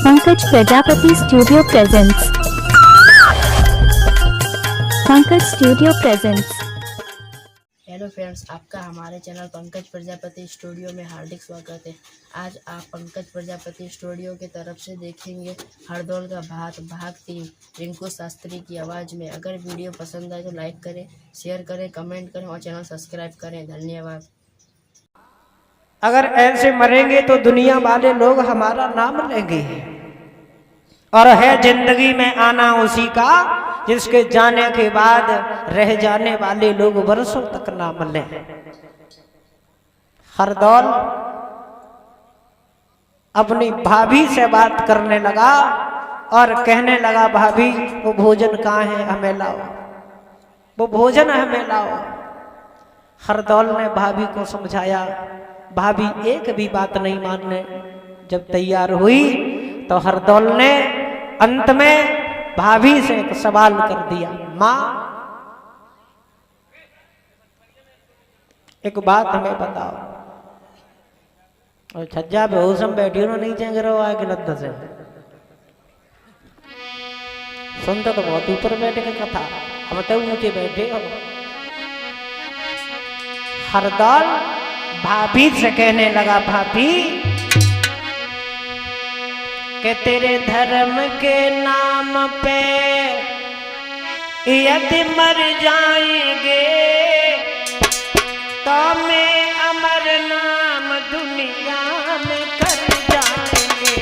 Pankaj Prajapati studio presents. Pankaj studio presents. Hello friends, आपका हमारे channel Pankaj Prajapati studio में हार्दिक स्वागत है। आज आप पंकज प्रजापति स्टूडियो की तरफ से देखेंगे हरदौल का भात भाग 3 रिंकू शास्त्री की आवाज़ में। अगर वीडियो पसंद आए तो लाइक करें, शेयर करें, कमेंट करें और चैनल सब्सक्राइब करें। धन्यवाद। अगर ऐसे मरेंगे तो दुनिया वाले लोग हमारा नाम लेंगे, और है जिंदगी में आना उसी का जिसके जाने के बाद रह जाने वाले लोग वर्षों तक नाम लें। हरदौल अपनी भाभी से बात करने लगा और कहने लगा, भाभी वो भोजन कहाँ है, हमें लाओ, वो भोजन हमें लाओ। हरदौल ने भाभी को समझाया, भाभी एक भी बात नहीं मानने। जब तैयार हुई तो हरदौल ने अंत में भाभी से एक सवाल कर दिया, माँ एक बात हमें बताओ। और छज्जा बेहोश में बैठी हो, नहीं चेंग रहो आगे लद्दा से सुनते तो बहुत ऊपर बैठे के कथा, हम तो ऊंचे बैठे हो। हरदौल भाभी से कहने लगा, भाभी कि तेरे धर्म के नाम पे यदि मर जाएंगे तो मैं अमर नाम दुनिया में कर जाएंगे।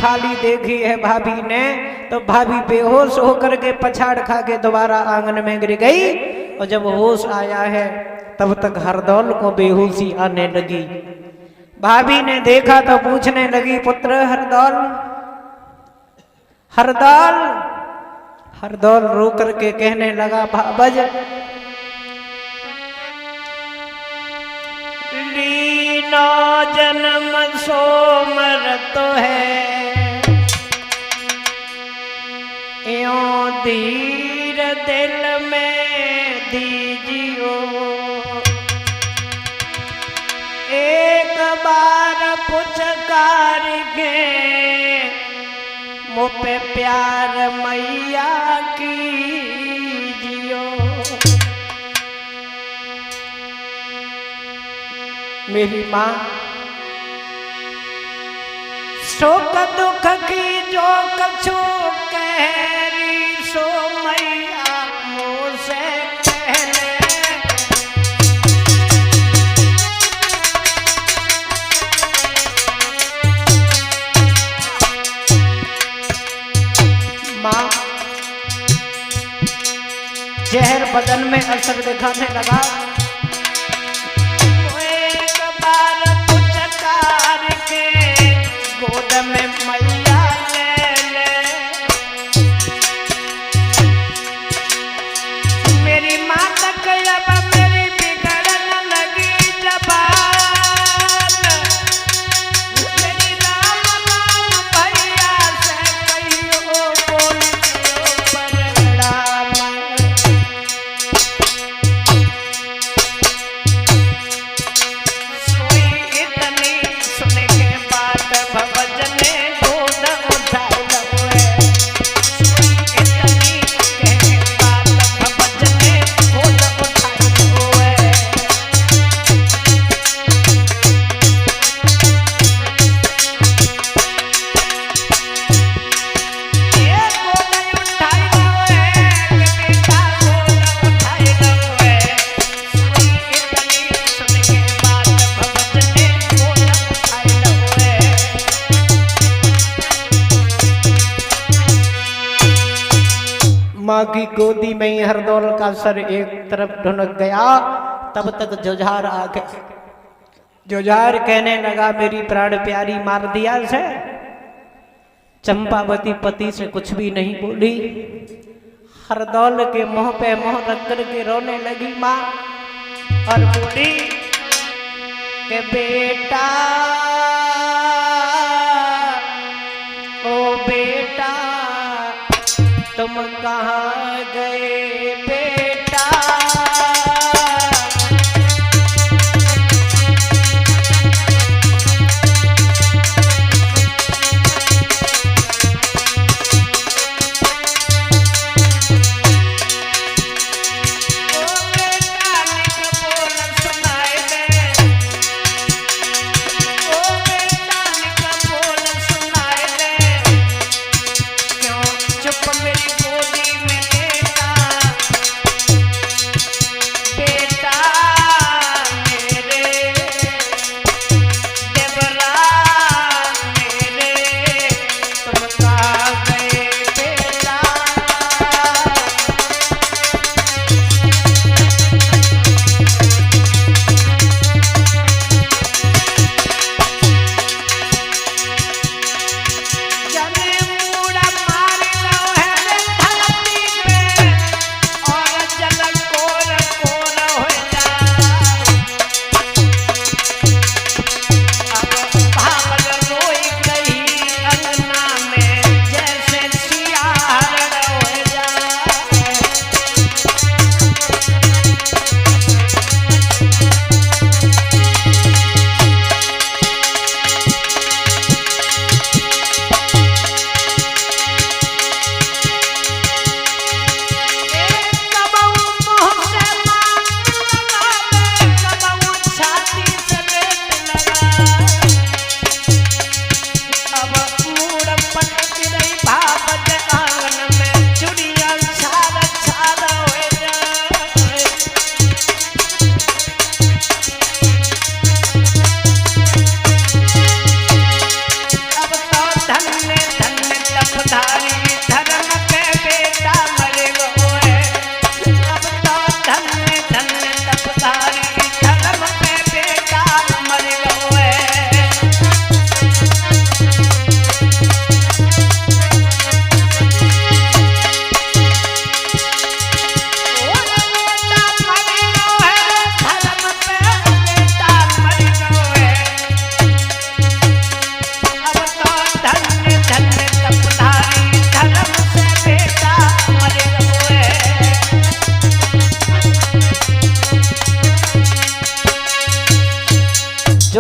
थाली देखी है भाभी ने तो भाभी बेहोश होकर के पछाड़ खा के दोबारा आंगन में गिर गई। और जब होश आया है तब तक हरदौल को बेहोशी आने लगी। भाभी ने देखा तो पूछने लगी, पुत्र हरदौल, हरदौल। हरदौल रो करके कहने लगा, भाबज लीनो जन्म सो मरत है, यों धीर दिल में दीजियो, एक बार पुचकार के मुँह पे प्यार मैया कीजियो। मेरी माँ शोक दुख की जो कछु कहरी सो मैया मुँह से कहले। माँ जहर बदन में असर दिखाने लगा। गोद में मैया ले ले, मेरी माँ तक अब मेरी बिगड़न लगी जबान, मेरी राम राम भैया से कहियो बोलियो परणाम। सोई इतनी सुन के बात भवजने गोद उठाए लवे, इतनी कहे बात भवजने गोद उठाए लवे। ये गोद उठाए लवे, बेटा गोद उठाए लवे, इतनी सुन के बात भवजने गोद उठाए लवे। माँ की गोदी में ही हरदौल का सर एक तरफ ढुनक गया। तब तक जुझार आ गया। जुझार कहने लगा, मेरी प्राण प्यारी मार दिया से। चंपावती पति से कुछ भी नहीं बोली। हरदौल के मुंह पे मुंह रख करके रोने लगी माँ और बोली कि बेटा, ओ बेटा, तुम कहाँ गए बेटा। ओ बेटा निक बोल सुनाए दे, ओ बेटा निक बोल सुनाए दे, क्यों चुप मेरी गोदी में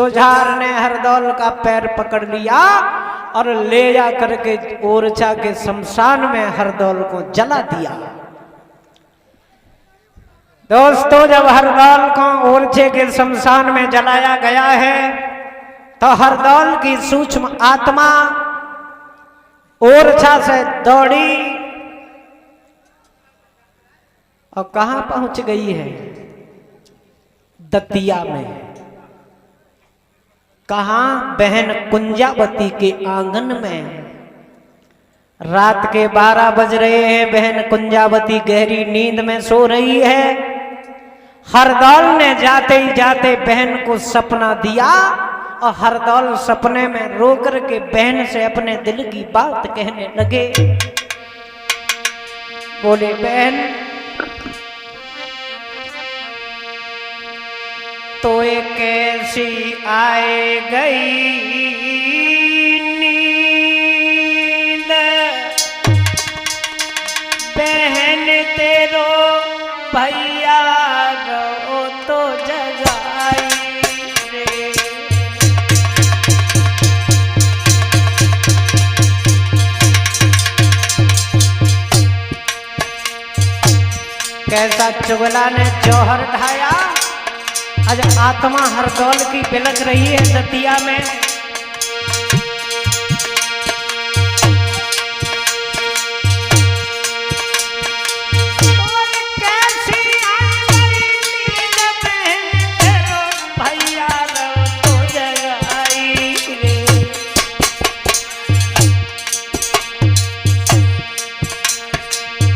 जोझार ने हरदौल का पैर पकड़ लिया और ले जा करके ओरछा के शमशान में हरदौल को जला दिया। दोस्तों, जब हरदौल को ओरछे के शमशान में जलाया गया है तो हरदौल की सूक्ष्म आत्मा ओरछा से दौड़ी और कहां पहुंच गई है? दतिया में। कहां? बहन कुंजावती के आंगन में। रात के 12 बज रहे हैं, बहन कुंजावती गहरी नींद में सो रही है। हरदौल ने जाते ही जाते बहन को सपना दिया और हरदौल सपने में रो करके बहन से अपने दिल की बात कहने लगे। बोले, बहन तो ये कैसी आए गई नींद, बहन तेरो भैया रो तो जगाई रे। कैसा चुगला ने जौहर ढाया। आज आत्मा हरदौल की बिलख रही है दतिया में। भैया तो जगाई रे।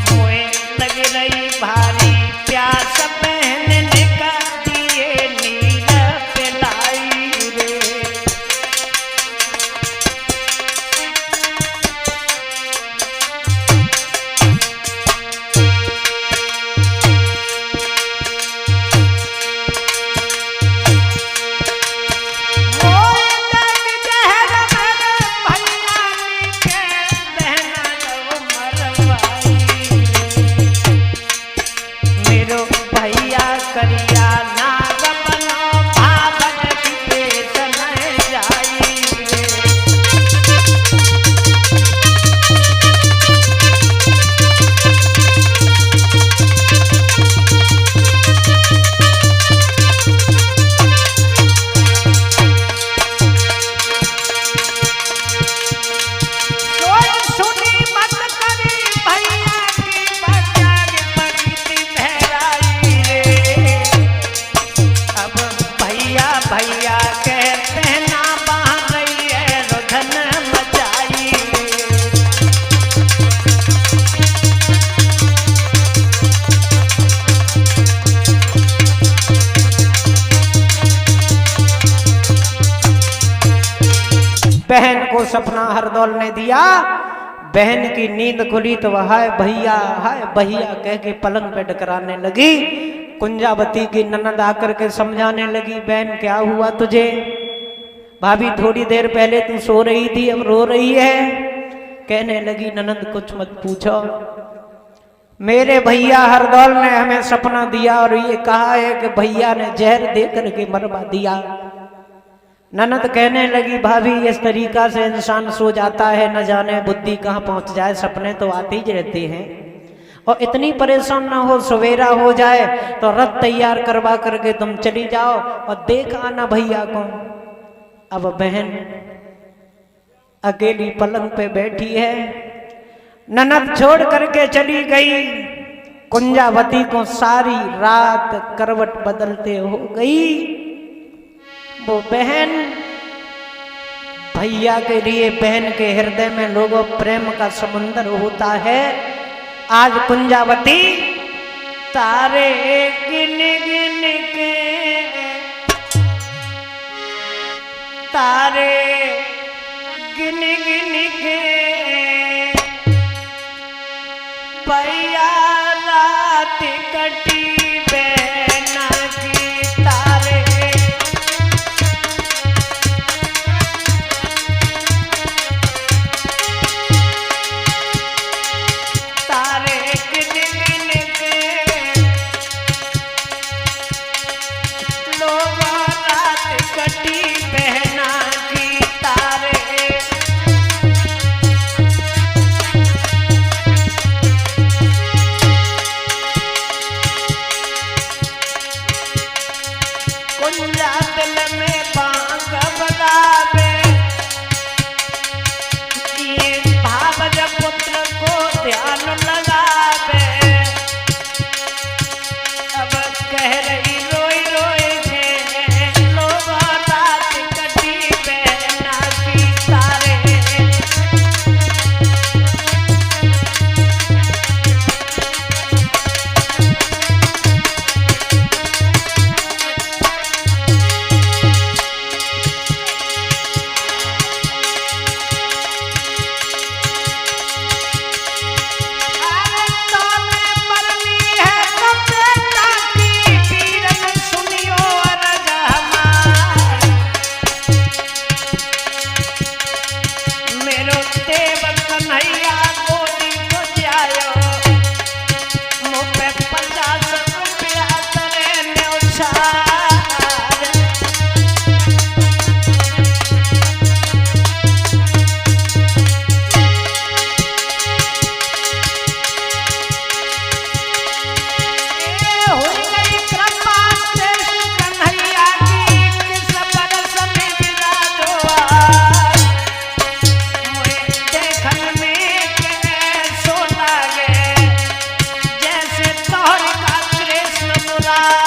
मोए लग रही भारी प्यास, बहन ने का दिए नील पिलाई रे। करिया नाग बनो भावन की पेश न जाई रे। कोई सुनी मत करी भैया की बचाग पगती बहराई रे। अब भैया भैया कहते ना बहा रही है रुधन मचाई रे। बहन को सपना हरदौल ने दिया। बहन की नींद खुली तो वह हाय भैया कह के पलंग पे डकराने लगी। कुंजावती की ननद आकर के समझाने लगी, बहन क्या हुआ तुझे? भाभी थोड़ी देर पहले तू सो रही थी, अब रो रही है। कहने लगी, ननद कुछ मत पूछो, मेरे भैया हरदौल ने हमें सपना दिया और ये कहा है कि भैया ने जहर दे करके मरवा दिया। ननद कहने लगी, भाभी इस तरीका से इंसान सो जाता है, न जाने बुद्धि कहाँ पहुंच जाए, सपने तो आते ही रहते हैं। और इतनी परेशान ना हो, सवेरा हो जाए तो रथ तैयार करवा करके तुम चली जाओ और देख आना भैया को। अब बहन अकेली पलंग पे बैठी है। ननद छोड़ करके चली गई। कुंजावती को सारी रात करवट बदलते हो गई। वो बहन, भैया के लिए बहन के हृदय में लोगों प्रेम का समुंदर होता है। आज कुंजावती तारे गिन गिन के, तारे गिन गिन के भैया रात कटी बहना की। तारे तारे गिन गिन के विचार। हुई गई कृपा कृष्ण कन्हैया की, किस बरस में गिरा द्वार। मोए देखन में कैसो लागे, जैसे तोहर का कृष्ण मुरार।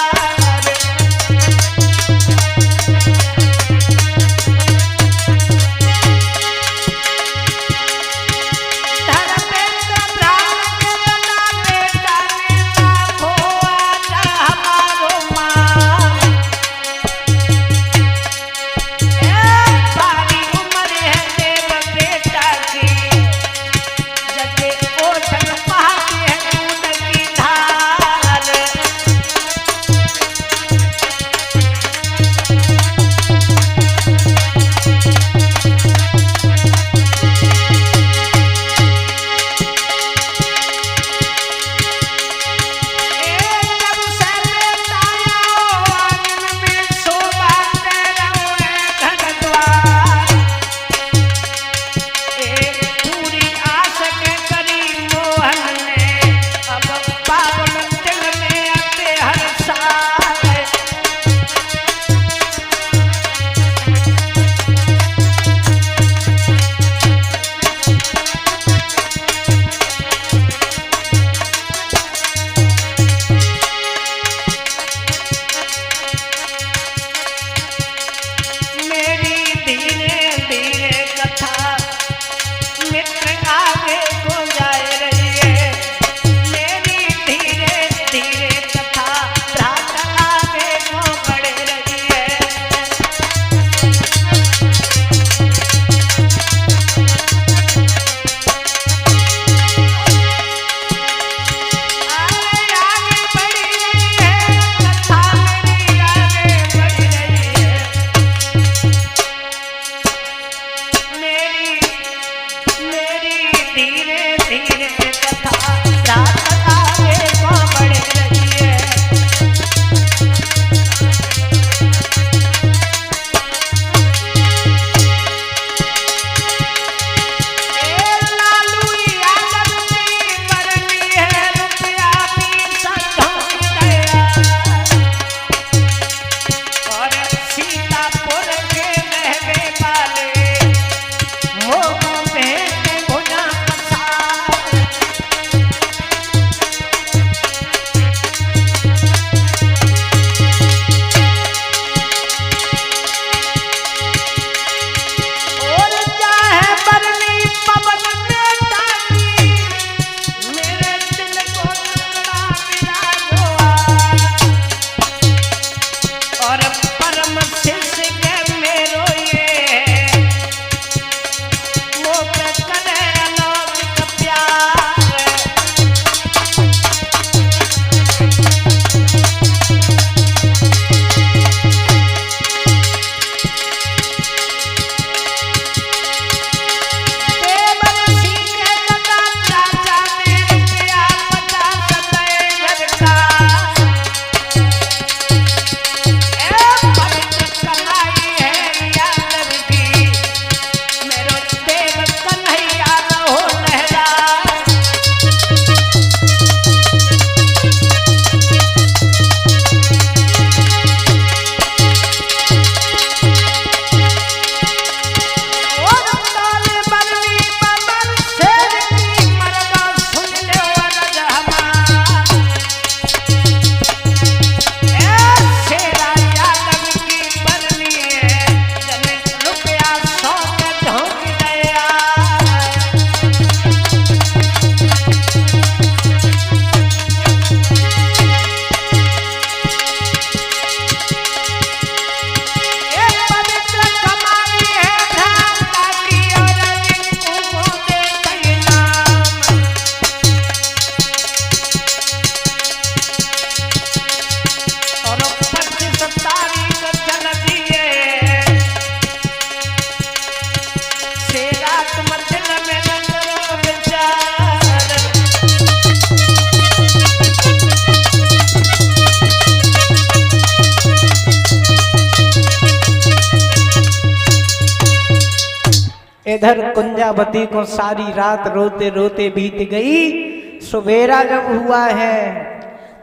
इधर कुंजावती को सारी रात रोते रोते बीत गई। सुबेरा जब हुआ है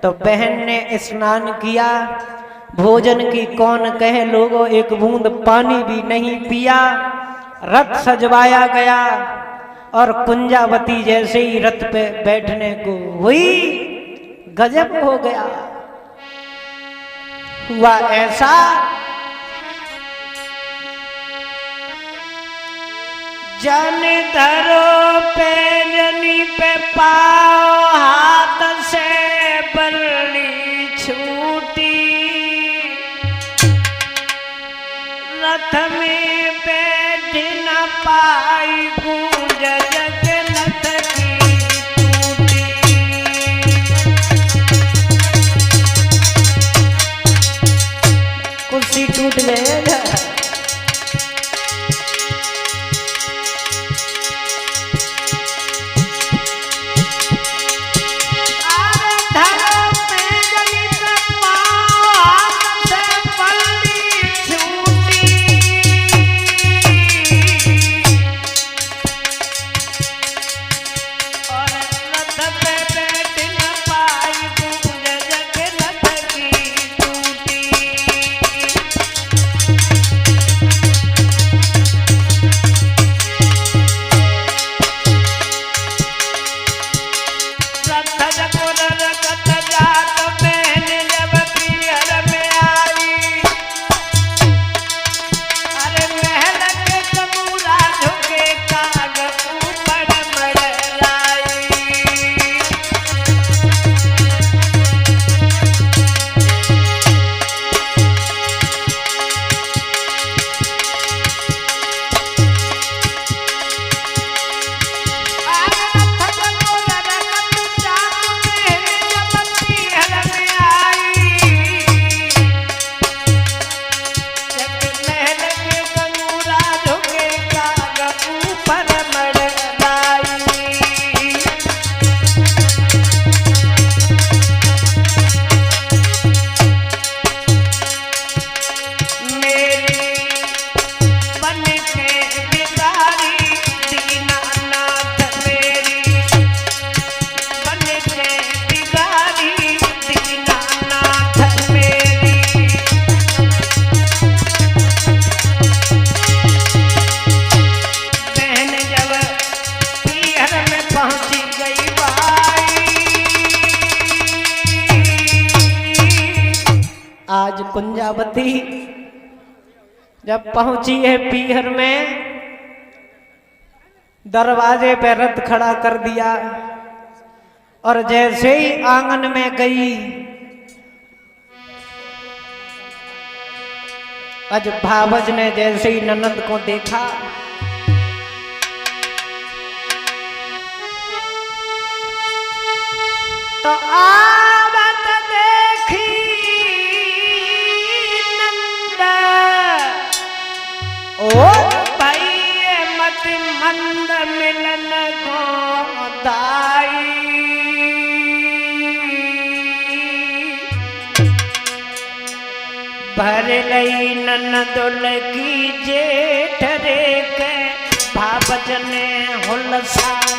तो बहन ने स्नान किया, भोजन की कौन कहे लोगों, एक बूंद पानी भी नहीं पिया। रथ सजवाया गया और कुंजावती जैसे ही रथ पे बैठने को हुई, गजब हो गया। हुआ ऐसा, जन धरो पे जनी पे पाओ, हाथ से बरली छूटी। रथ में बैठ न पाई, गूंज जगन्नाथ की टूटी। कुर्सी टूट गए। आज कुंजावती जब पहुंची है पीहर में, दरवाजे पे रथ खड़ा कर दिया और जैसे ही आंगन में गई, आज भावज ने जैसे ही ननद को देखा, तो आवत देखी नंदा, ओ भाई मत मंद मिलन को दाई। भर लई ननदुल की जेठ रे के भावज ने हुलसाई।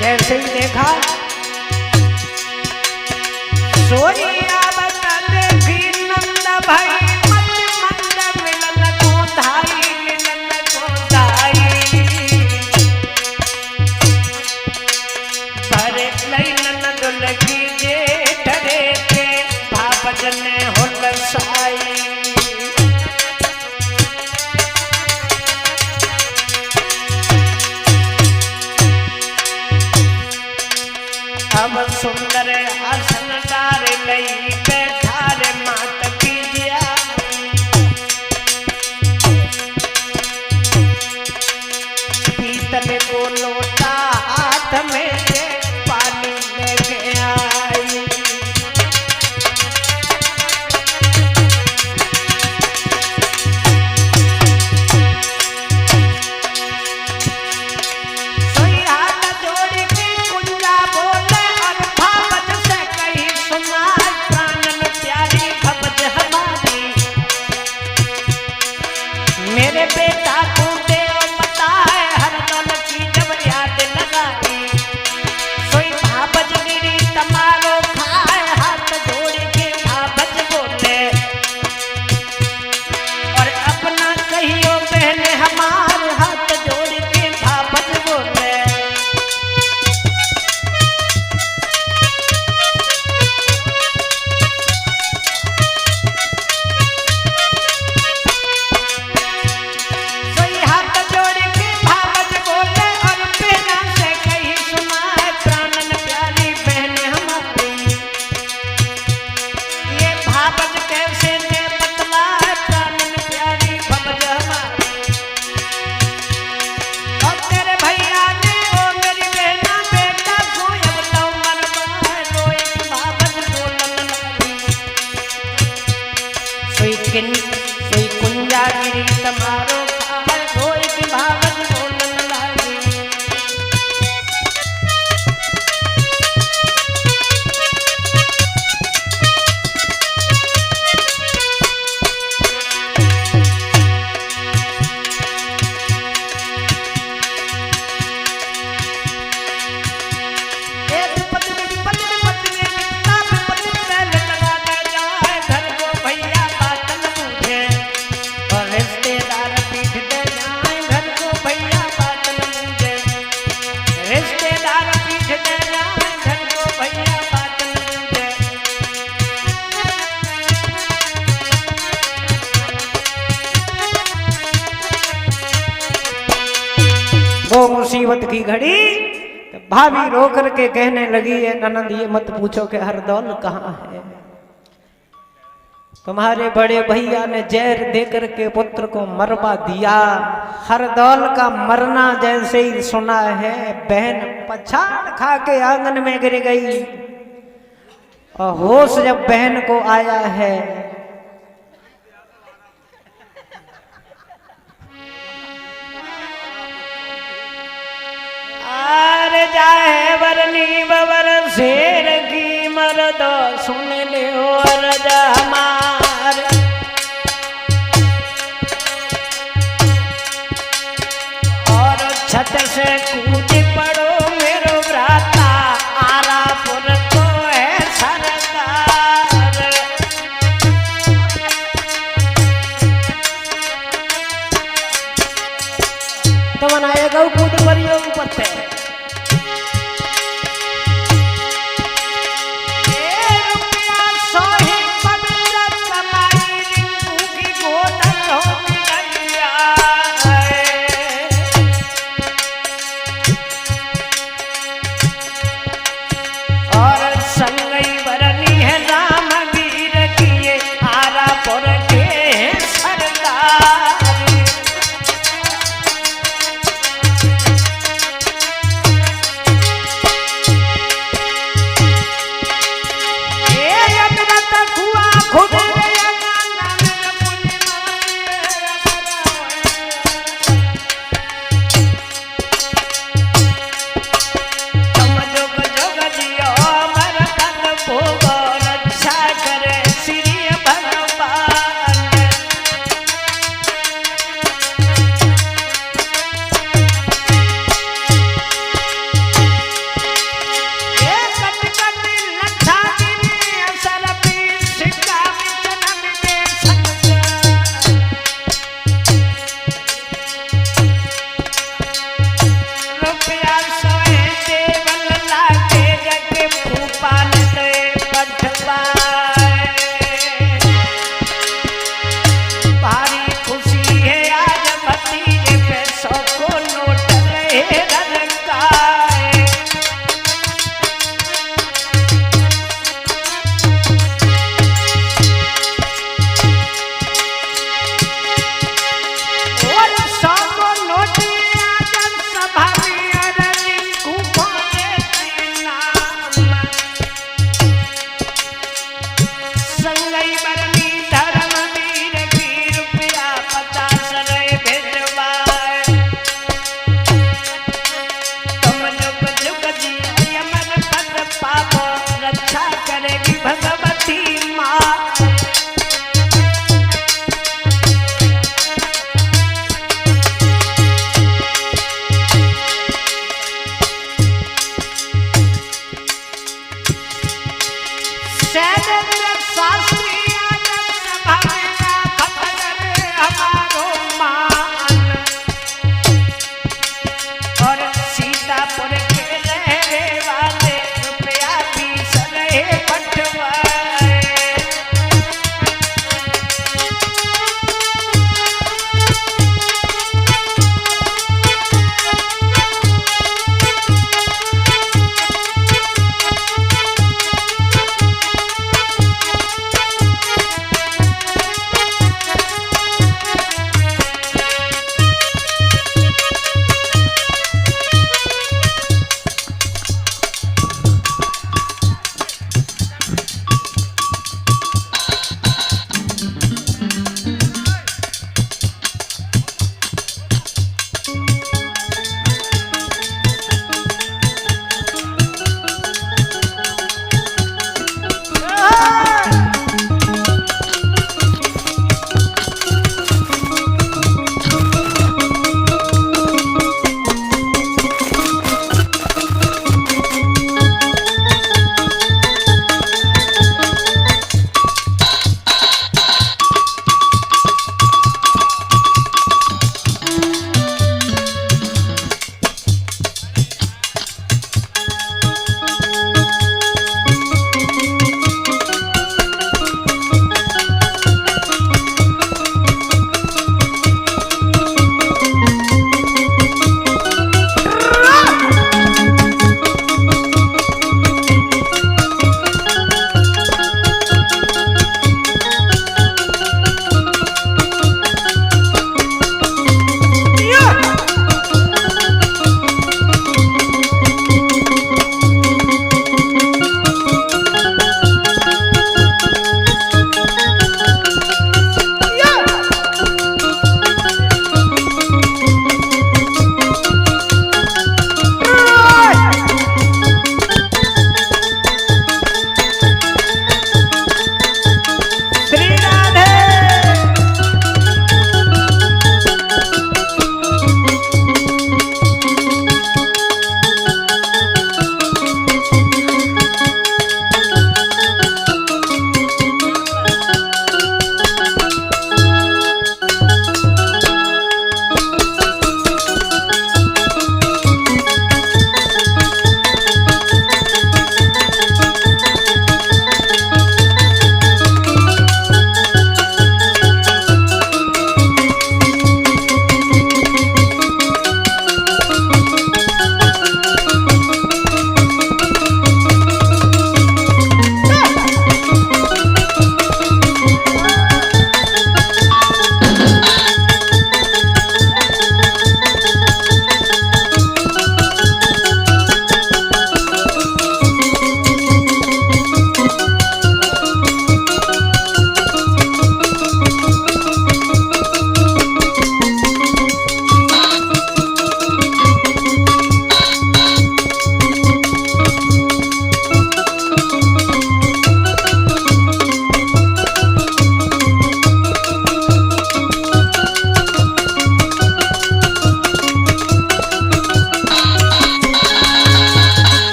जैसे ही देखा सोनिया बता देखी नंद भाई मत मंद मिलन को धाई, मिलन को धाई। भरे लई ननदुल की जेठ रे के भावज ने हुलसाई। अब सुंदर आसन डार लई सोई कुंजागिरी तमारो खाए होई की भागत बोलन लागी। वो मुसीबत की घड़ी तो भाभी रो करके कहने लगी है ननद ये मत पूछो कि हरदौल कहाँ है। तुम्हारे बड़े भैया ने जहर दे करके पुत्र को मरवा दिया। हरदौल का मरना जैसे ही सुना है बहन पछाड़ खा के आंगन में गिर गई और होश जब बहन को आया है जाए बरनी बबर शेर की मर्दो सुन लियो अर्ज हमार। और छत से कूद पड़ो मेरो भ्राता आरापुर को है सरकार। तो मनाएगा कूद परियो ऊपर से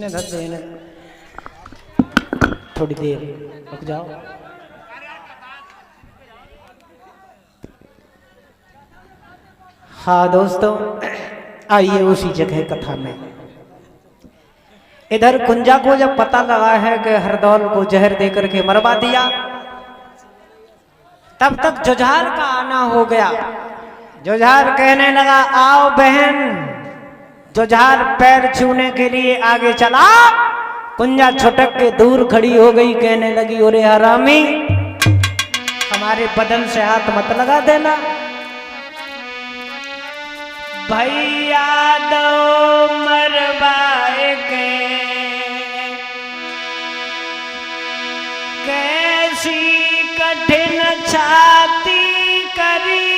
इन्हें धर दो, इन्हें थोड़ी देर रुक जाओ। हाँ दोस्तों, आइए उसी जगह कथा में। इधर कुंजा को जब पता लगा है कि हरदौल को जहर देकर के मरवा दिया, तब तक जुझार का आना हो गया। जुझार कहने लगा, आओ बहन। जुझार पैर छूने के लिए आगे चला, कुंजा छुटक के दूर खड़ी हो गई, कहने लगी, ओरे हरामी, हमारे बदन से हाथ मत लगा देना। भैया दो मरवाए के कैसी कठिन छाती करी,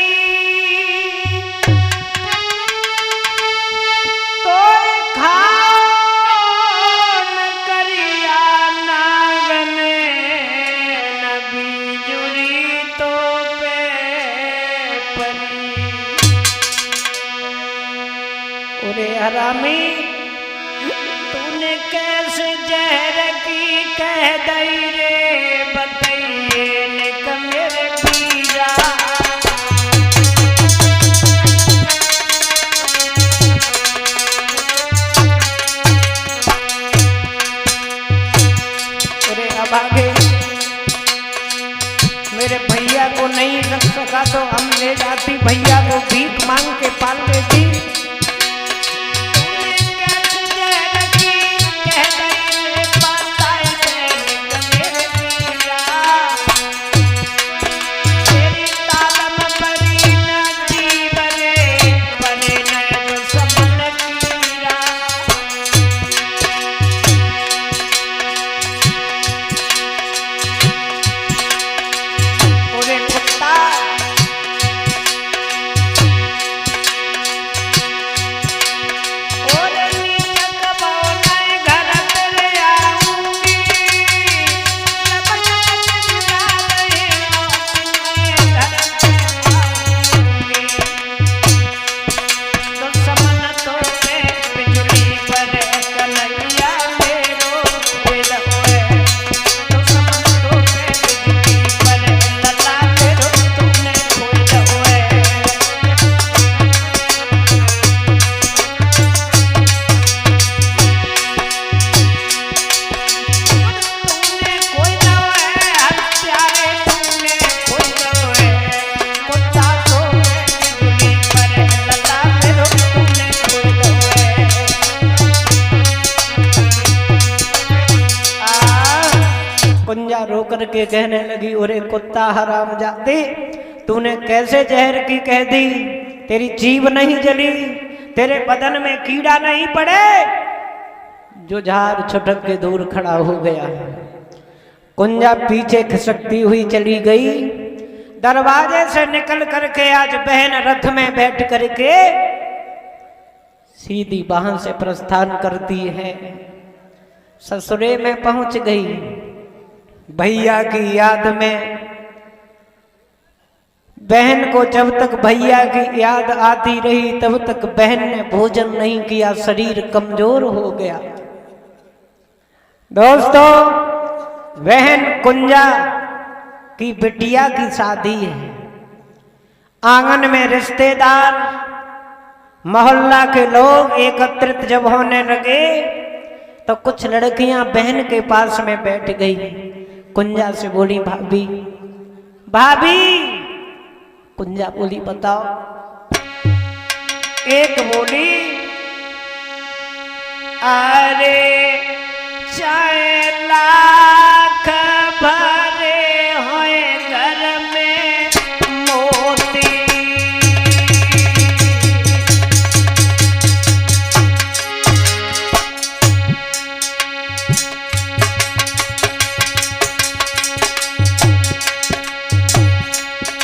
तो खान करिया नागने नबी जुड़ी तो पे परी। ओरे हरामी, तूने कैसे जहर की कह दई रे, बताइए निक मेरे पीरा। अरे अब आगे मेरे भैया को नहीं रख सका तो हम ले जाती, भैया को भीख मांग के पाल लेती। रो करके कहने लगी, ओरे कुत्ता हरामजादे, तूने कैसे जहर की कह दी? तेरी जीभ नहीं जली, तेरे बदन में कीड़ा नहीं पड़े। जुझार छुटक के दूर खड़ा हो गया। कुंजा पीछे खिसकती हुई चली गई। दरवाजे से निकल करके आज बहन रथ में बैठ करके सीधी वहां से प्रस्थान करती है। ससुरे में पहुंच गई। भैया की याद में, बहन को जब तक भैया की याद आती रही तब तक बहन ने भोजन नहीं किया, शरीर कमजोर हो गया। दोस्तों, बहन कुंजा की बिटिया की शादी है। आंगन में रिश्तेदार, मोहल्ला के लोग एकत्रित जब होने लगे तो कुछ लड़कियां बहन के पास में बैठ गई। कुंजा से बोली, भाभी भाभी। कुंजा बोली, बताओ। एक बोली, अरे चाहे लाख भरे होए घर में मोती,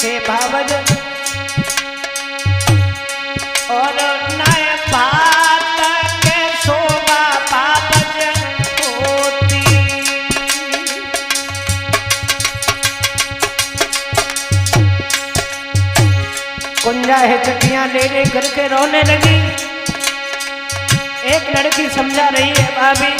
हे भावज और नए बात के शोभा बाबज होती। कुंजा हिचकियां ले ले करके रोने लगी। एक लड़की समझा रही है भाभी,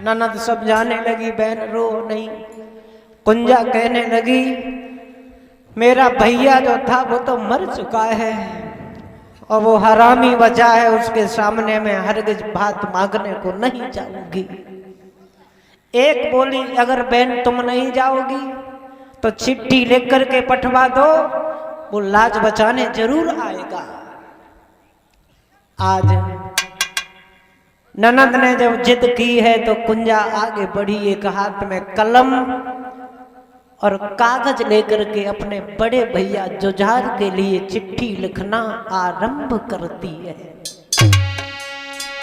ननद समझाने लगी बहन रो नहीं। कुंजा कहने लगी मेरा भैया जो था वो तो मर चुका है और वो हरामी वजह है, उसके सामने में हरगिज बात मांगने को नहीं जाऊंगी। एक बोली अगर बहन तुम नहीं जाओगी तो चिट्ठी लिख करके पठवा दो, वो लाज बचाने जरूर आएगा। आज ननद ने जब जिद की है तो कुंजा आगे बढ़ी, एक हाथ में कलम और कागज लेकर के अपने बड़े भैया जुझार के लिए चिट्ठी लिखना आरंभ करती है।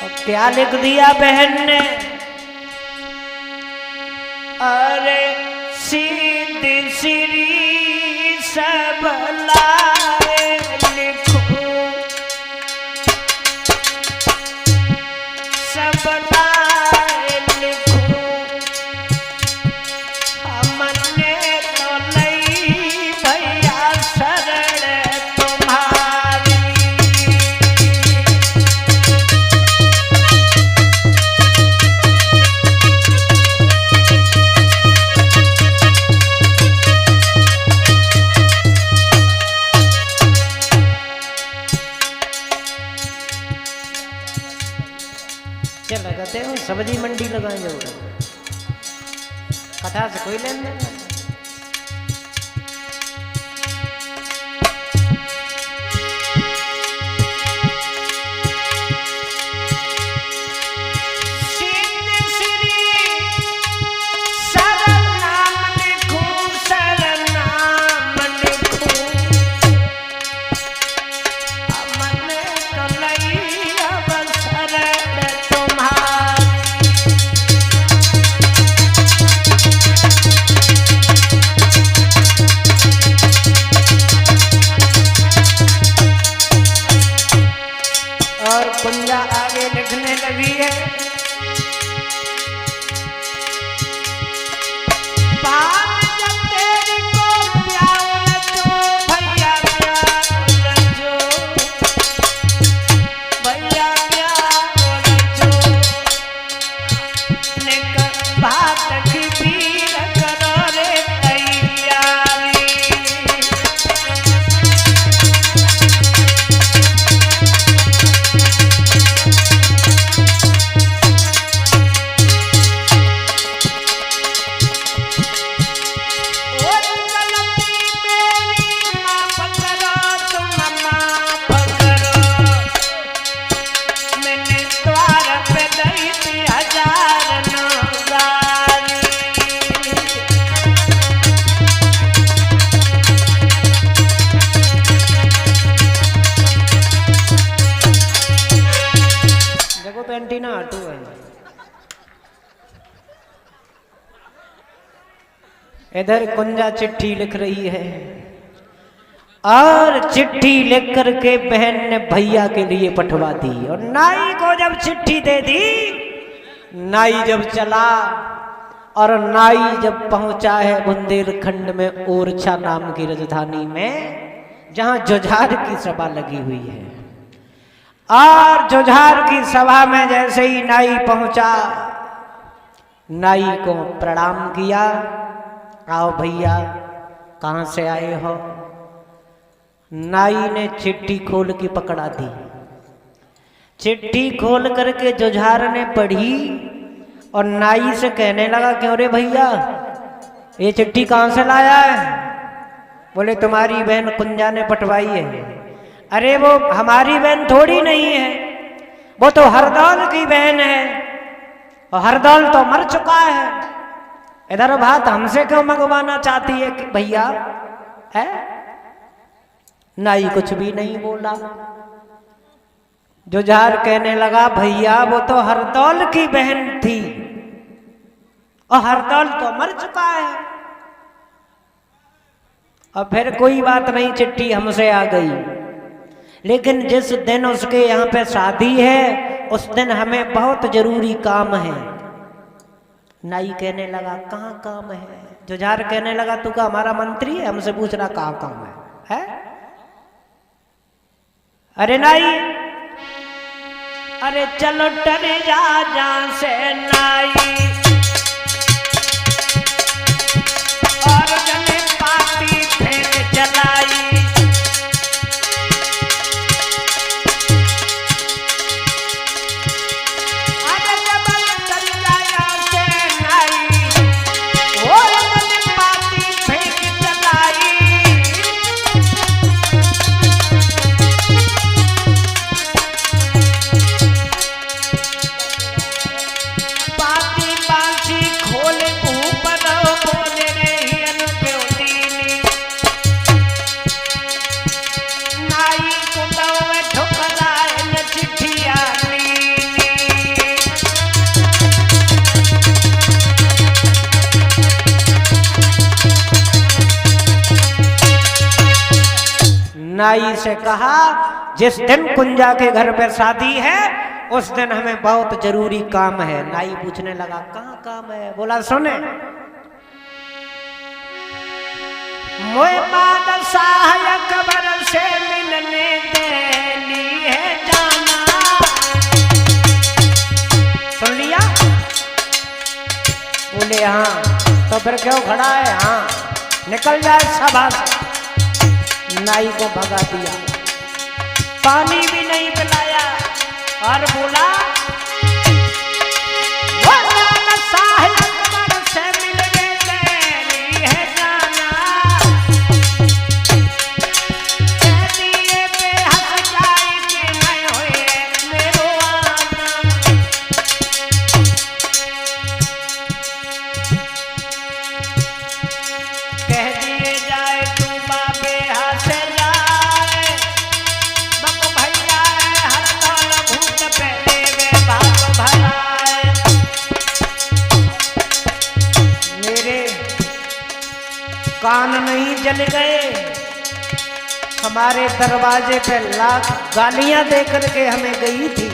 और क्या लिख दिया बहन ने, अरे सीधी श्री सब लाए लिखो, सब लाए लिखो, हमने तो नहीं भैया शरण तुम्हारी। क्या लगाते हो, सब्जी मंडी लगाए जाओ, कथा से कोई लेन देन नहीं। कुंजा आगे लिखने लगी है, जब तेरी को प्यार जो भैया प्यार जो, भैया प्यार जो, निक बात की पीर करो रे तैयारी। एंटीना हटू है, इधर कुंजा चिट्ठी लिख रही है और चिट्ठी लिख करके बहन ने भैया के लिए पठवा दी। और नाई को जब चिट्ठी दे दी, नाई जब चला और नाई जब पहुंचा है बुंदेलखंड में ओरछा नाम की राजधानी में, जहां जुझार की सभा लगी हुई है। और जुझार की सभा में जैसे ही नाई पहुंचा, नाई को प्रणाम किया। आओ भैया, कहां से आए हो? नाई ने चिट्ठी खोल के पकड़ा दी। चिट्ठी खोल करके जुझार ने पढ़ी और नाई से कहने लगा, क्यों रे भैया, ये चिट्ठी कहां से लाया है? बोले तुम्हारी बहन कुंजा ने पटवाई है। अरे वो हमारी बहन थोड़ी नहीं है, वो तो हरदौल की बहन है और हरदौल तो मर चुका है। इधर बात हमसे क्यों मंगवाना चाहती है कि भैया है? नाई कुछ भी नहीं बोला। जुझार कहने लगा, भैया वो तो हरदौल की बहन थी और हरदौल तो मर चुका है। और फिर कोई बात नहीं, चिट्ठी हमसे आ गई, लेकिन जिस दिन उसके यहाँ पे शादी है उस दिन हमें बहुत जरूरी काम है। नाई कहने लगा, कहाँ काम है? जुझार कहने लगा, तू का हमारा मंत्री है, हमसे पूछ रहा कहाँ काम है? अरे नाई, अरे चलो टरे जा जहां से नाई, और जने पाती फेंक चलाई। अरे जबल चल जाया से नाई, और जने पाती फेंक चलाई। पाती बांसी खोले ऊपर बोले रे हियन प्योदीनी, नाई को दवे ठुकराए न चिट्ठिया नीनी। नाई से कहा, जिस दिन कुंजा के घर पे शादी है उस दिन हमें बहुत जरूरी काम है। नाई पूछने लगा, कहाँ काम है? बोला, सुने, मोए बादशाह अकबर से मिलने देनी है जाना। सुन लिया? बोले हाँ। तो फिर क्यों खड़ा है? हाँ, निकल जाए सभा से। नाई को भगा दिया, पानी भी नहीं पिलाया और बोला, वो बादशाह अकबर से मिलने देनी है जाना। कह दिए पे हंस जाए कि नहीं होए मेरो आना। कह दिए जाए तू बाबे हंस जाए, बक भैया हर दौल भूत पे देवे बाप भराए। मेरे कान नहीं जल गए? हमारे दरवाजे पे लाख गालियां दे करके हमें गई थी।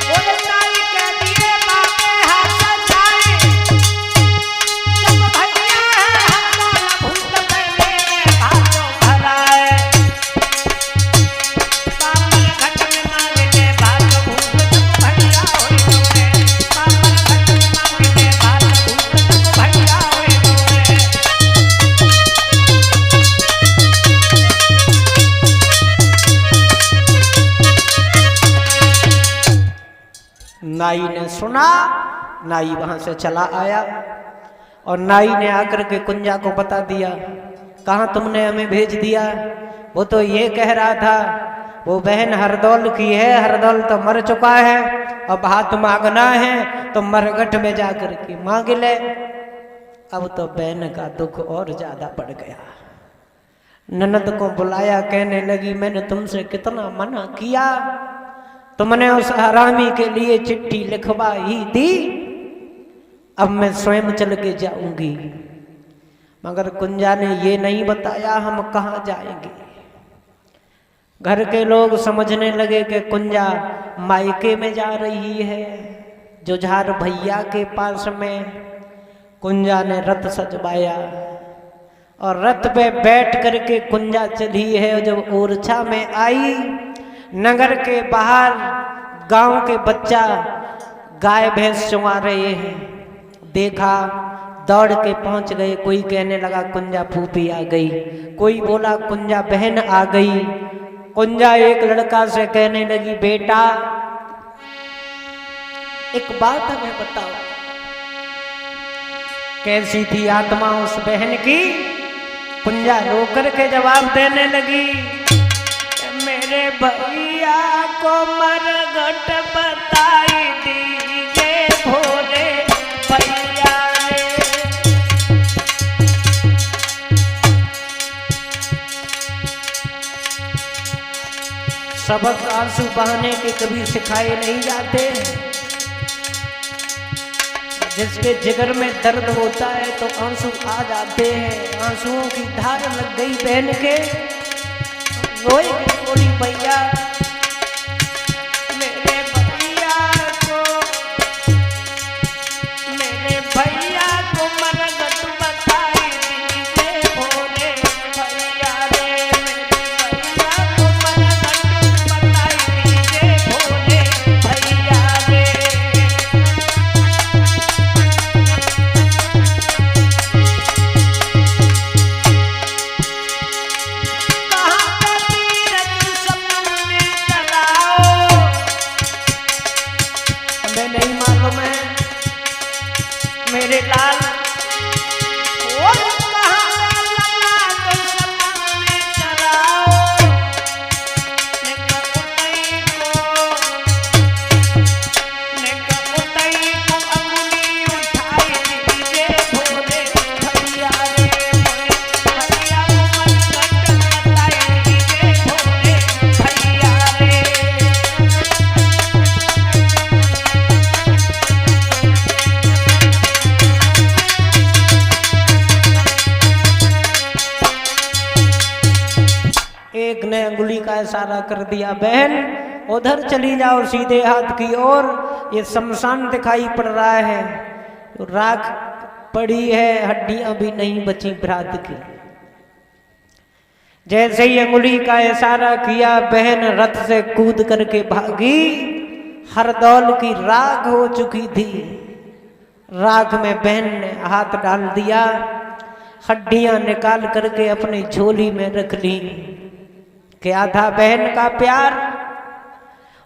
बोले नाई कह दिए बाबे हंस जाए, जब भैया हर दौल भूत पे देवे बाप भराए। पापड़ घट में मांगते बाप भूत जब भैया होए गए। पापड़ घट में मांगते बाप भूत जब भैया होए गए। नाई ने सुना, नाई वहां से चला आया और नाई ने आकर के कुंजा को बता दिया, कहाँ तुमने हमें भेज दिया? वो तो ये कह रहा था वो बहन हरदौल की है, हरदौल तो मर चुका है, अब हाथ मांगना है तो मरघट में जाकर के मांग ले। अब तो बहन का दुख और ज्यादा बढ़ गया। ननद को बुलाया, कहने लगी, मैंने तुमसे कितना मना किया, तुमने उस हरामी के लिए चिट्ठी लिखवा ही दी, अब मैं स्वयं चल के जाऊंगी। मगर कुंजा ने ये नहीं बताया हम कहाँ जाएंगे। घर के लोग समझने लगे कि कुंजा मायके में जा रही है। जुझार भैया के पास में कुंजा ने रथ सजवाया और रथ पे बैठ करके कुंजा चली है। जब ओरछा में आई, नगर के बाहर गांव के बच्चा गाय भैंस चुआ रहे हैं, देखा, दौड़ के पहुंच गए। कोई कहने लगा कुंजा फूफी आ गई, कोई बोला कुंजा बहन आ गई। कुंजा एक लड़का से कहने लगी, बेटा एक बात हमें बताओ, कैसी थी आत्मा उस बहन की? कुंजा रो करके जवाब देने लगी, मेरे भैया को मरघट बताई दीजिए भोले भैया ने। सबक आंसू बहाने के कभी सिखाए नहीं जाते। जिसके जिगर में दर्द होता है तो आंसू आ जाते हैं। आंसुओं की धार लग गई बहन के, रोए की बोली, भैया मेरे भैया को मरघट बताई दीजिए भोले भैया रे। मेरे भैया को मरघट बताई दीजिए भोले भैया रे। नहीं मालूम है मेरे लाल, और एक ने अंगुली का इशारा कर दिया, बहन उधर चली जाओ सीधे हाथ की ओर, ये शमशान दिखाई पड़ रहा है, तो राख पड़ी है, हड्डियां भी नहीं बची भ्रात की। जैसे ही अंगुली का इशारा किया, बहन रथ से कूद करके भागी। हरदौल की राख हो चुकी थी, राख में बहन ने हाथ डाल दिया, हड्डियां निकाल करके अपनी झोली में रख ली। क्या था बहन का प्यार?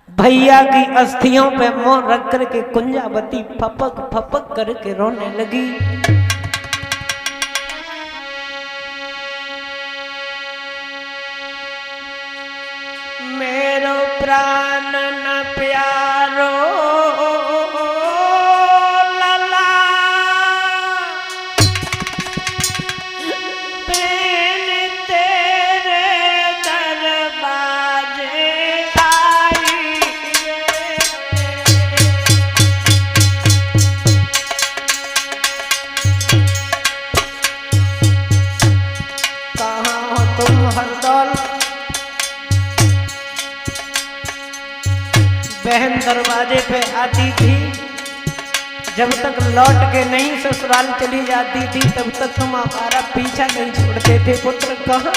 भैया की अस्थियों पे मुंह रख करके कुंजावती फपक फपक करके रोने लगी। मेरो प्राण न प्यारो लला, बिन तेरे दरबाजे आई रे। कहाँ हो तुम हरदौल? बहन दरवाजे पे आती थी, जब तक लौट के नहीं ससुराल चली जाती थी तब तक तुम हमारा पीछा नहीं छोड़ते थे। पुत्र कहाँ?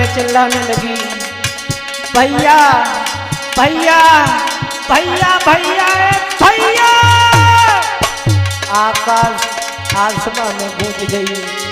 करके चिल्लाने लगी, भैया भैया भैया भैया भैया। आकाश आसमान में गूंज गई।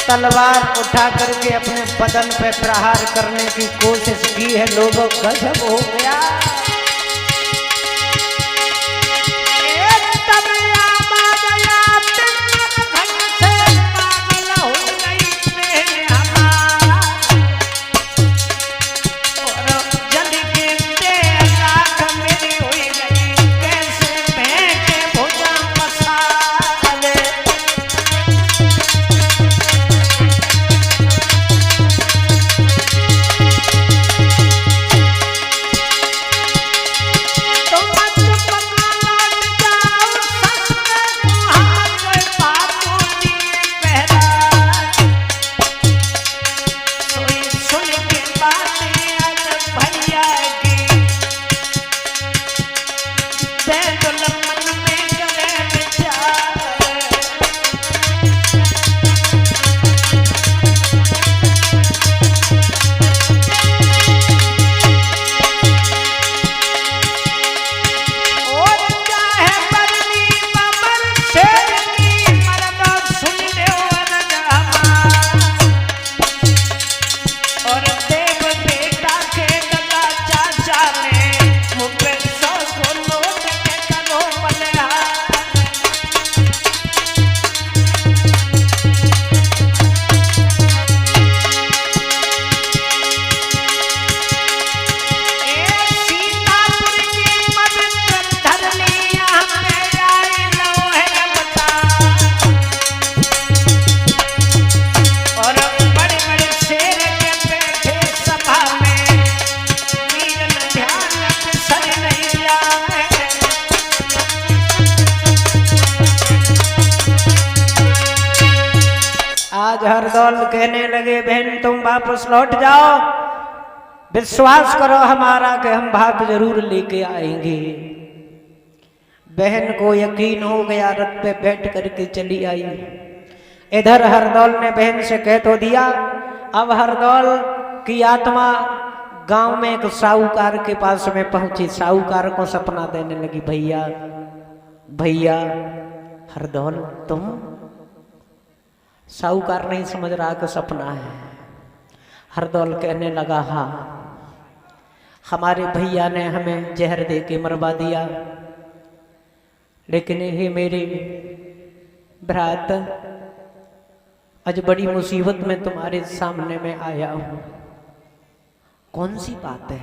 तलवार उठा करके अपने बदन पे प्रहार करने की कोशिश की है, लोगों गजब हो गया। आज हरदौल कहने लगे, बहन तुम वापस लौट जाओ, विश्वास करो हमारा कि हम भात जरूर लेके आएंगे। बहन को यकीन हो गया, रथ पे बैठ करके चली आई। इधर हरदौल ने बहन से कह तो दिया। अब हरदौल की आत्मा गांव में एक साहूकार के पास में पहुंची। साहूकार को सपना देने लगी, भैया भैया हरदौल तुम। साहूकार नहीं समझ रहा कि सपना है। हरदौल कहने लगा, हाँ हमारे भैया ने हमें जहर दे के मरवा दिया, लेकिन ये मेरे भ्रात आज बड़ी मुसीबत में तुम्हारे सामने में आया हूं, कौन सी बात है?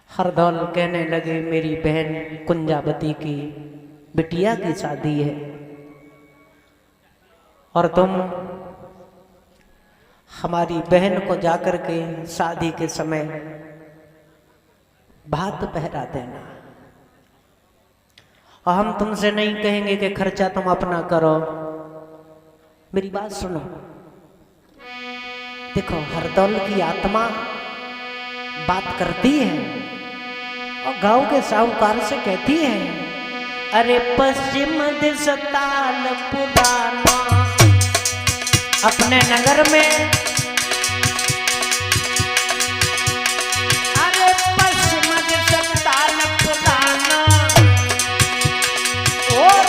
हरदौल कहने लगे, मेरी बहन कुंजावती की बिटिया की शादी है और तुम हमारी बहन को जाकर के शादी के समय भात पहरा देना, और हम तुमसे नहीं कहेंगे कि खर्चा तुम अपना करो। मेरी बात सुनो। देखो हरदौल की आत्मा बात करती है और गांव के साहूकार से कहती है, अरे पश्चिम दिश ताल पुराना अपने नगर में, अरे पश्चिम दिश ताल पुराना और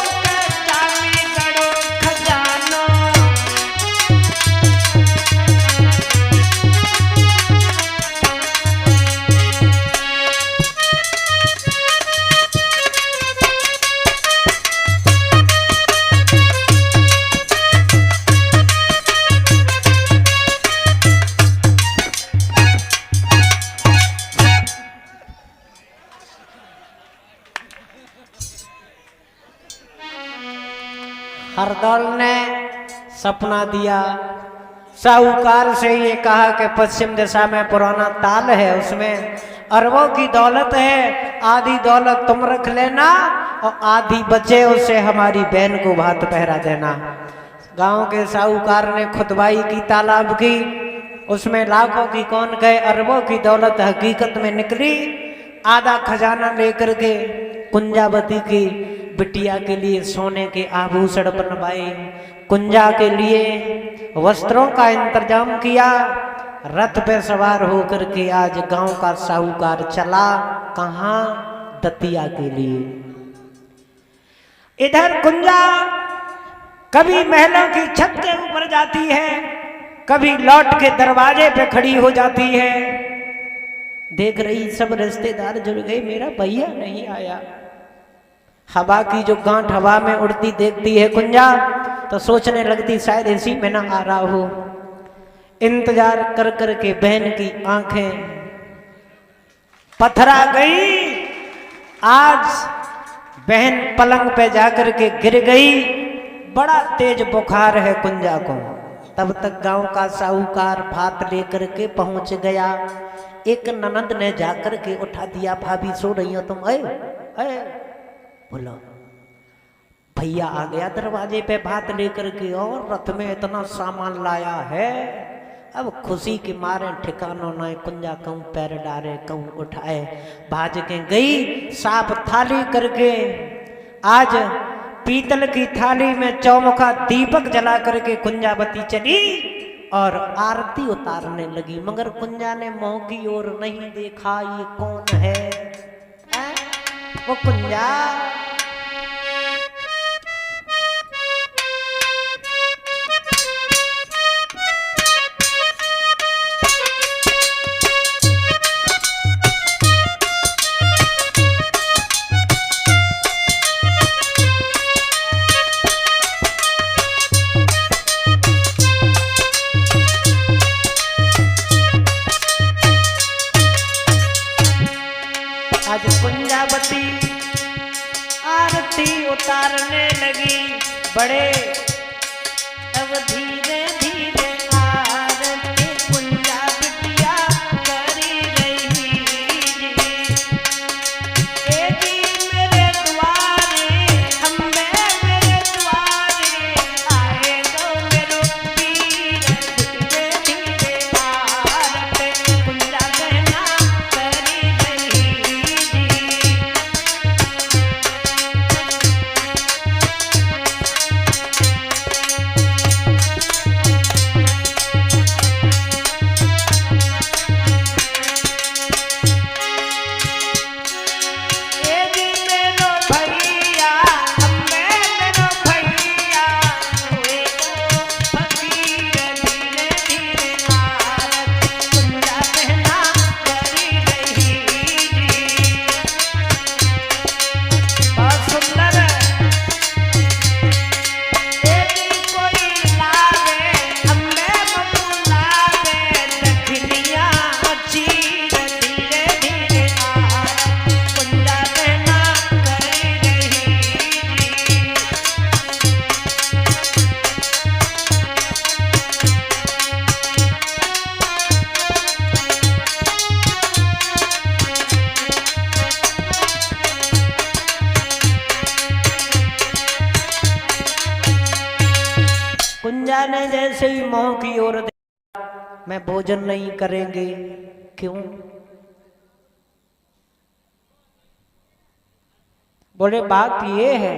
चामी गड़ो खजाना। हरदौल ने सपना दिया, साहूकार से ये कहा कि पश्चिम दिशा में पुराना ताल है, उसमें अरबों की दौलत है, आधी दौलत तुम रख लेना और आधी बचे उससे हमारी बहन को भात पहरा देना। गांव के साहूकार ने खुतबाई की, तालाब की, उसमें लाखों की कौन गए, अरबों की दौलत हकीकत में निकली। आधा खजाना लेकर के कुंजावती की बिटिया के लिए सोने के आभूषण बनवाए, कुंजा के लिए वस्त्रों का इंतजाम किया। रथ पे सवार होकर के आज गांव का साहूकार चला, कहाँ? दतिया के लिए। इधर कुंजा कभी महलों की छत के ऊपर जाती है, कभी लौट के दरवाजे पे खड़ी हो जाती है। देख रही सब रिश्तेदार जुड़ गए, मेरा भैया नहीं आया। हवा की जो गांठ हवा में उड़ती देखती है कुंजा, तो सोचने लगती शायद इसी में ना आ रहा हो। इंतजार कर कर के बहन की आंखें पथरा गई। आज बहन पलंग पे जाकर के गिर गई। बड़ा तेज बुखार है कुंजा को। तब तक गांव का साहूकार भात लेकर के पहुंच गया। एक ननद ने जाकर के उठा दिया, भाभी सो रही हो तुम? अरे बोलो, भैया आ गया दरवाजे पे भात लेकर के, और रथ में इतना सामान लाया है। अब खुशी के मारे ठिकानों न, कुंजा कहूँ पैर डारे कहूँ उठाए, भाज के गई साफ थाली करके। आज पीतल की थाली में चौमुखा दीपक जला करके कुंजावती चली और आरती उतारने लगी, मगर कुंजा ने मुंह की ओर नहीं देखा। ये कौन है? वो कुंजा। आज कुंजावती आरती उतारने लगी, बड़े अब धीरे धीरे आरती कुंजा बिटिया करी रही। ए जी मेरे द्वारे, अम्बे मेरे द्वारे, आए गो मेरो पीर, धीरे धीरे आरती कुंजा बहना करी रही। कुंजा ने जैसे ही मुंह की ओर देखा, मैं भोजन नहीं करेंगे। क्यों? बोले बात ये है,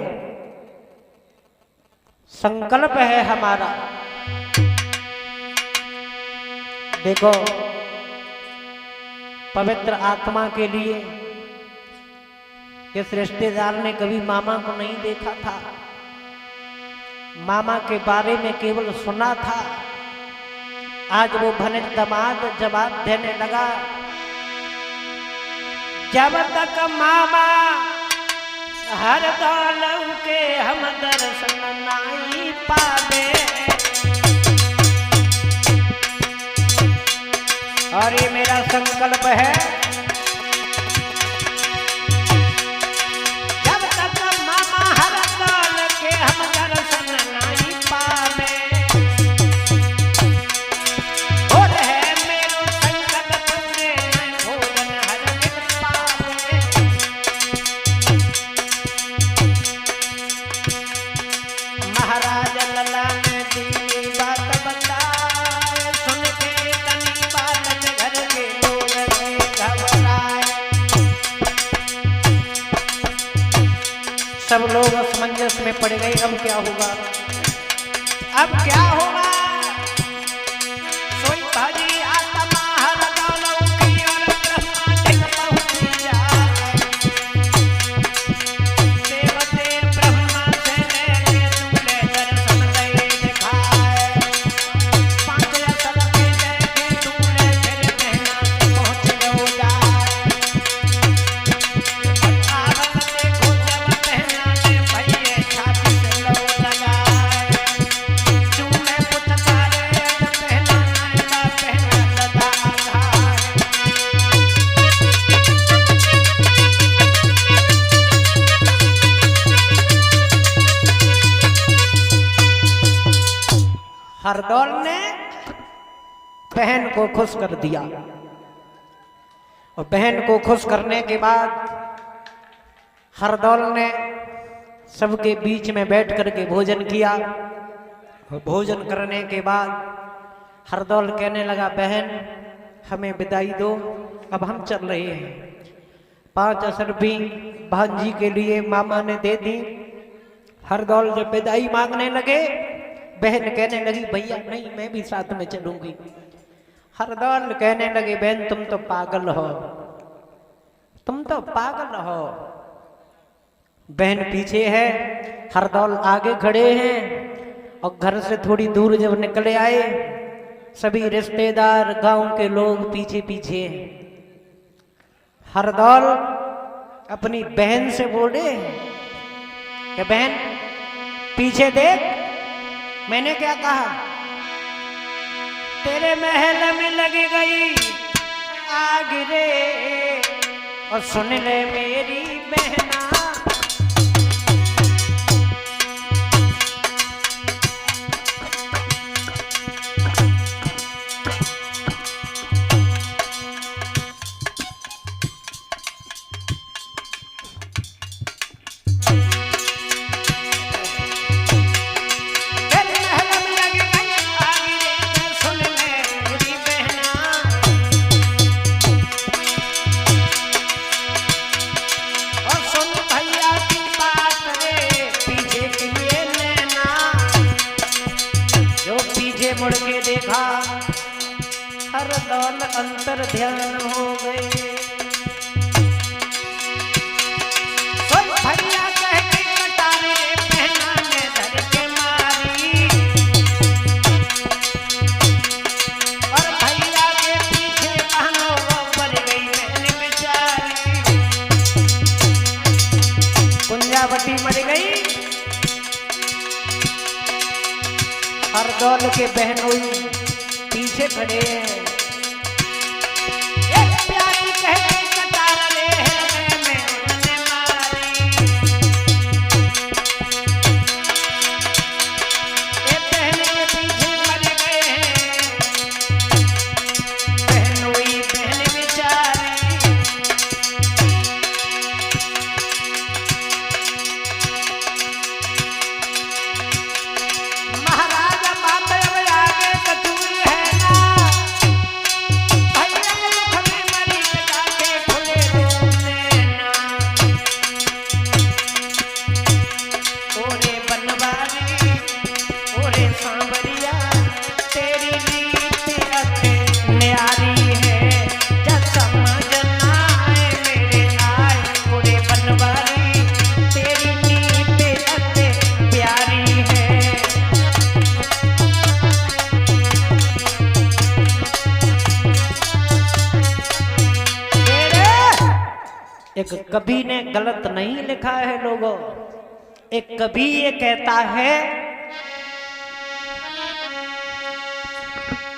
संकल्प है हमारा। देखो, पवित्र आत्मा के लिए इस रिश्तेदार ने कभी मामा को नहीं देखा था, मामा के बारे में केवल सुना था। आज वो भनित दामाद जवाब देने लगा, जब तक मामा हर दौलत के हम दर्शन नहीं पावे। और ये मेरा संकल्प है, जब तक मामा हर दौलत के हम दर्शन नहीं पावे, सब लोग असमंजस में पड़ गए। अब क्या होगा, अब क्या होगा। सोई भाजी आत्मा हर दौलऊ की और ब्रह्मा टिक पहुंची जाए। देवते ब्रह्मा से लेके तुमने दर्शन दे दिखाए। पांच असल के देखे तुमने फिर कहना पहुंच गओ जाए। आवल देखो जब पहना ने भैये छाती से लो लगाए। चूमे पुचकारे जब पहना नायका पहना लदा आधार। हरदौल ने बहन को खुश कर दिया और बहन को खुश करने के बाद हरदौल ने सबके बीच में बैठ करके भोजन किया और भोजन करने के बाद हरदौल कहने लगा, बहन हमें विदाई दो, अब हम चल रहे हैं। 5 असर भी भांजी के लिए मामा ने दे दी। हरदौल जब विदाई मांगने लगे, बहन कहने लगी, भैया नहीं मैं भी साथ में चलूंगी। हरदौल कहने लगे, बहन तुम तो पागल हो, तुम तो पागल हो। बहन पीछे है, हरदौल आगे खड़े हैं और घर से थोड़ी दूर जब निकले आए, सभी रिश्तेदार गांव के लोग पीछे पीछे हैं। हरदौल अपनी बहन से बोले कि बहन पीछे देख, मैंने क्या कहा, तेरे महल में लगी गई आग रे, और सुन ले मेरी बहना। मुड़ के देखा, हरदौल अंतर ध्यान हो गए। भैया कह के कटारे पहना ने धर के मारी, और भैया के पीछे बहनों वो पड़ गई बहन बेचारी। कुंजावती मर गई, हरदौल के बहनोई पीछे खड़े हैं। एक प्यारी कह के कटार ले हृदय में उन्होंने मारी। एक बहन के पीछे मर गए हैं बहनोई बहन बेचारी। एक कवि ने गलत नहीं लिखा है लोगों, एक कवि ये कहता है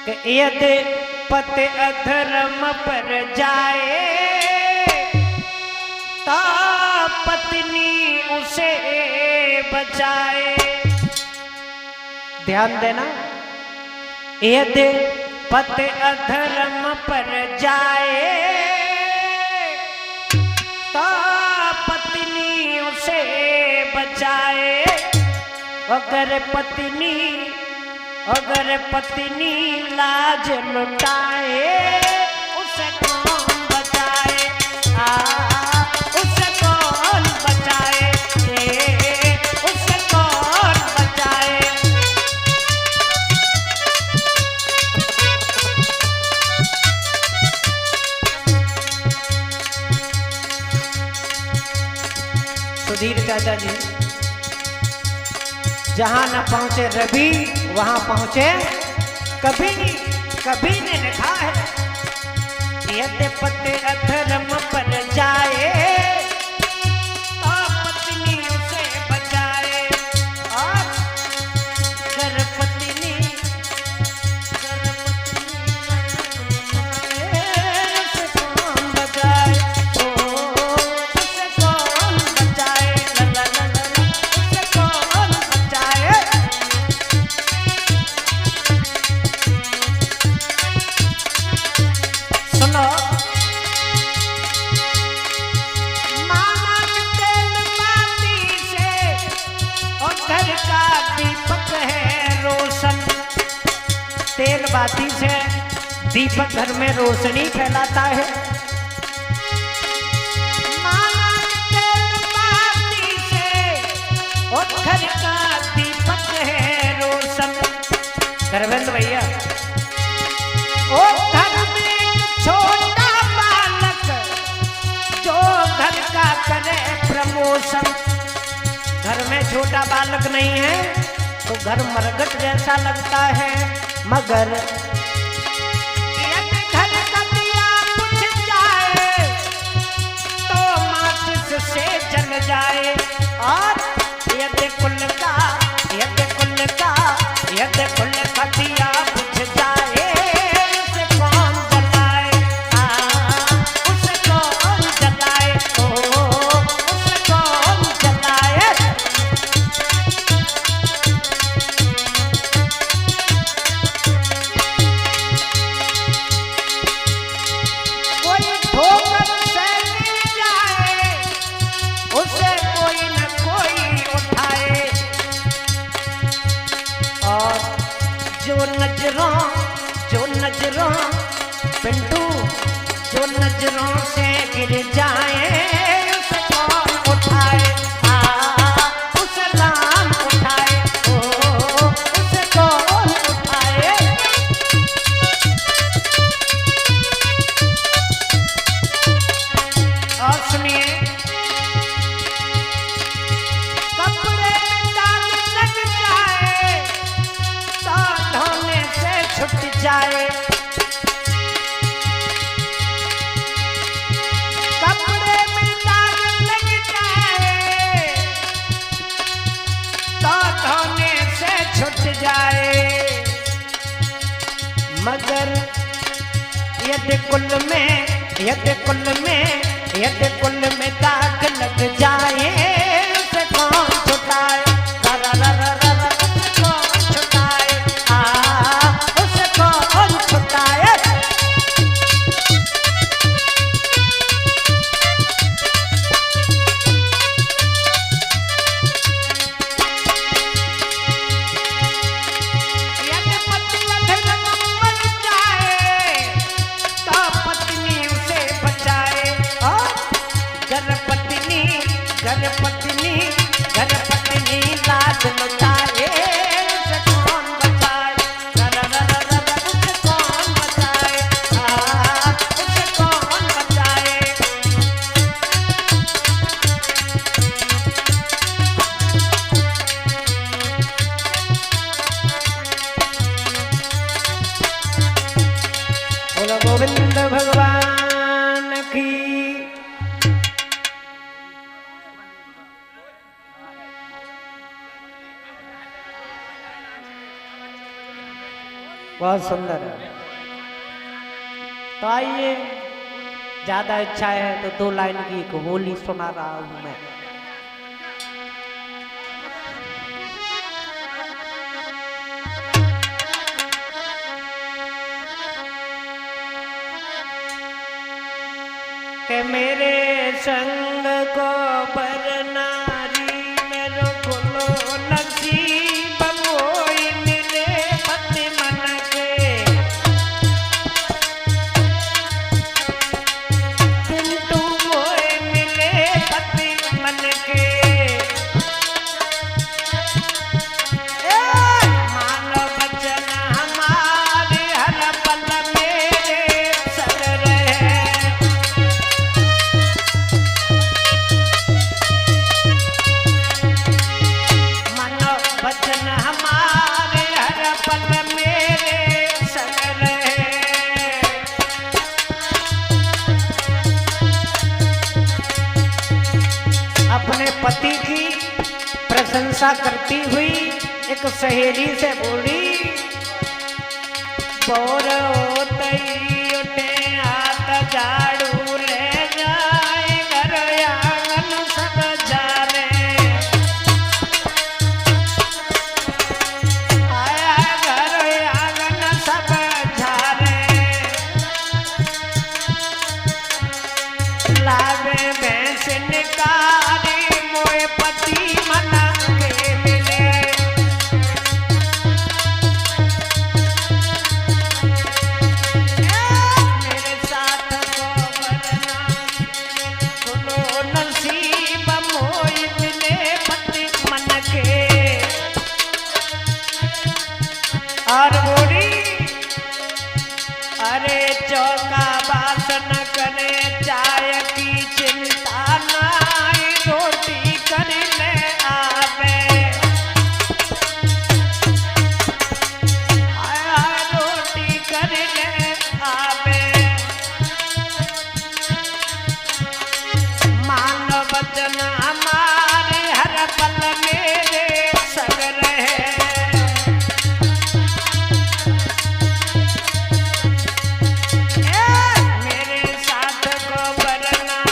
कि यदि पति अधर्म पर जाए तो पत्नी उसे बचाए। ध्यान देना, यदि पति अधर्म पर जाए तो पत्नी उसे बचाए। अगर पत्नी लाज लुटाए उसे कौन बचाए, उसे कौन बचाए। चाचा जी, जहां न पहुंचे रवि वहां पहुंचे कभी नहीं, कभी ने लिखा है यदि पति अधर्म पर जाए तो पत्नी उसे बचाए, और घर पत्नी उसे कौन बचाए, ओ उसे कौन बचाए, ला ला ला ला, उसे कौन बचाए। सुनो, माना के तेल बाती से और घर का दीपक है रोशन, तेल बाती से दीपक घर में रोशनी फैलाता है। माना के तेल बाती से और घर का दीपक है रोशन। धर्मेंद्र भैया, ओ घर में छोटा बालक जो घर का करे प्रमोशन, घर में छोटा बालक नहीं है तो घर मरघट जैसा लगता है, मगर यदि घर का दिया बुझ जाए तो माचिस से जल जाए, और यदि कुल का दिया बुझ जाए उसे कौन जलाए, उसे कौन जलाए, ओ उसे कौन जलाए। कोई ठोकर से गिर जाए उसे कोई न कोई उठाए, और जो नजरों पिंटू जो नजरों से गिर जाए उसे कौन उठाए, उसे राम उठाए, ओ उसे कौन उठाए। और सुनिए, कपड़े में दाग लग जाए तो धोने से छूट जाए, कपड़े में दाग लग जाए तो धोने से छूट जाए, मगर यदि कुल में दाग लग जाए उसे कौन छुटाए, रा रा रा रा रा रा, उसे कौन छुटाए, उसे कौन छुटाए। यदि पति अधर्म मर जाए तो पत्नी उसे बचाए, और घर पत्नी लाज लुटाए उसे कौन बचाए, रा रा रा रा रा रा, उसे कौन बचाए, उसे कौन बचाए। बोलो गोविंद भगवान की। बहुत सुंदर है। तो आइए, ज्यादा इच्छा है तो 2 लाइन की एक होली सुना रहा हूं मैं। के मेरे संग को पर नारी मेरो खुलो नसीब मोई मिले पति मन के, पिंटू मोई मिले पति मन के, मानो बचन हमारे हर पल मेरे संग रहे। प्रशंसा करती हुई एक सहेली से बोली, बोर होते उठे हाथ झाड़ू ले जाए घर आंगन सब झारे, आया घर आंगन सब झारे, लावे भैंस निकाली मोए पति मना के मिले, मेरे साथ को बरना सुनो नसीब मोए मिले पति मन के। और बोली, अरे चौका बासन करे चाय की चिंता नाई, रोटी कर ले आवे, आया रोटी कर ले आवे, मान वचन हमारे हर पल मेरे संग रहे, मेरे साथ को बरना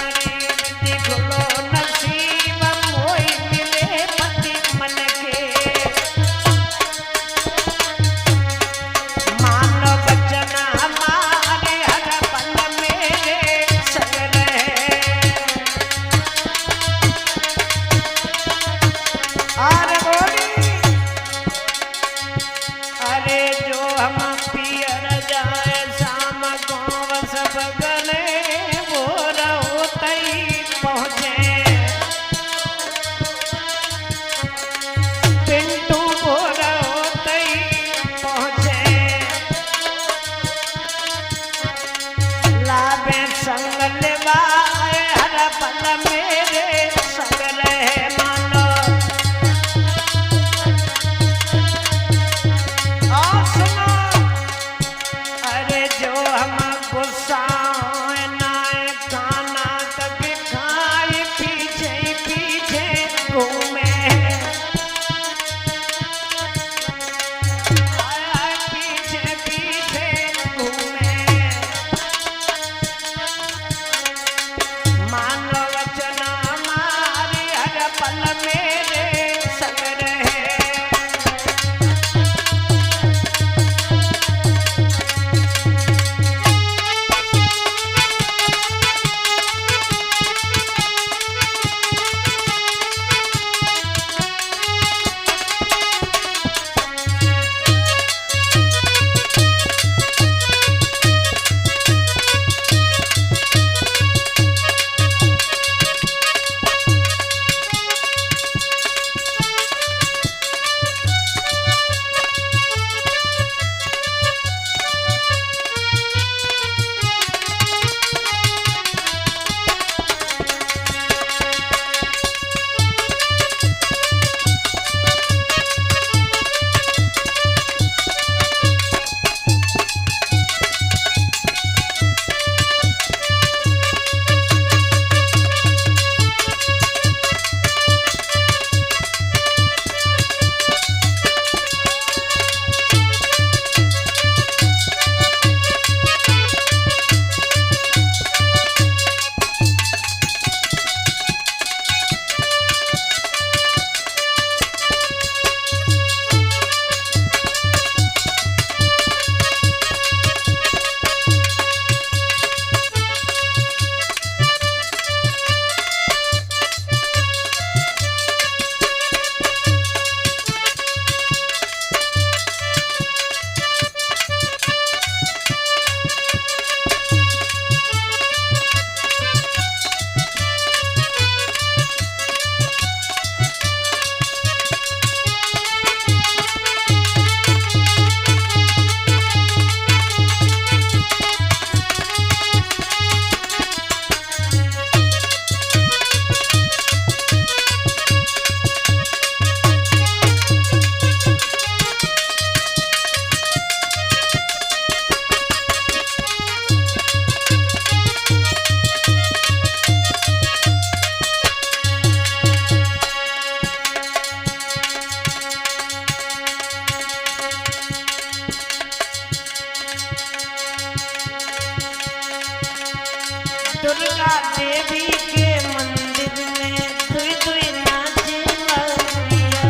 दुर्गा देवी के मंदिर में दुई दुई नाचे बांसुरिया।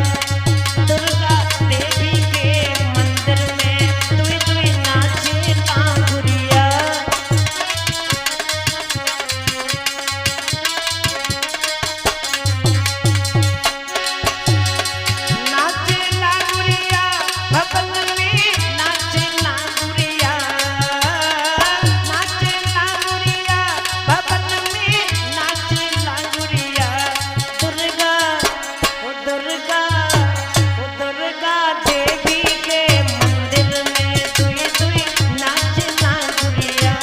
दुर्गा देवी के मंदिर में दुई दुई नाचे बांसुरिया। नाचे लांगुरिया भवन में नाचे लांगुरिया। नाचे लांगुरिया भवन में नाचे लांगुरिया। दुर्गा ओ दुर्गा ओ दुर्गा देवी के मंदिर में दुई दुई नाचे लांगुरिया।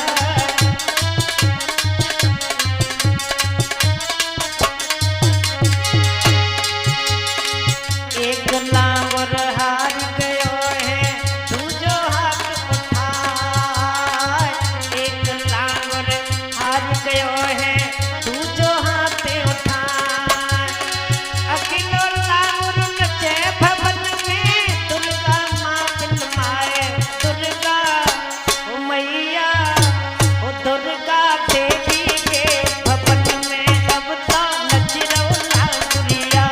एक लांगुर हार गयो है दूजो हाथ उठाए। एक लांगुर हार गयो है दूजो हाथ उठाए। अखिलो लांगुर नचे भवन में दुर्गा माँ बिलमाए। दुर्गा ओ मैया ओ दुर्गा देवी के भवन में अब तो नच रहो लांगुरिया।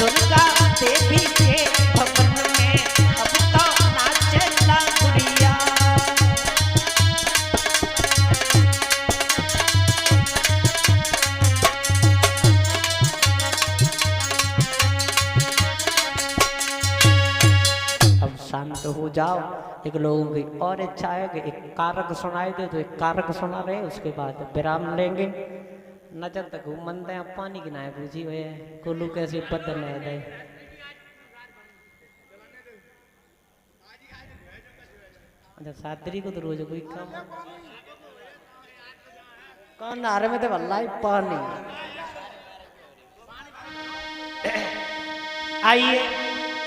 दुर्गा देवी के भवन में अब तो नाचे लांगुरिया। अब शांत हो जाओ। एक लोगों की और इच्छा है कि एक कारक सुनाई दे तो एक कारक सुना रहे, उसके बाद विराम लेंगे। नजर तक घूमते हैं पानी की नाय पूछी हुए कोलू कैसे बदल है। अच्छा सादरी को तो रोज कोई काम कौन नारे में तो वल्ला ही पानी। आइए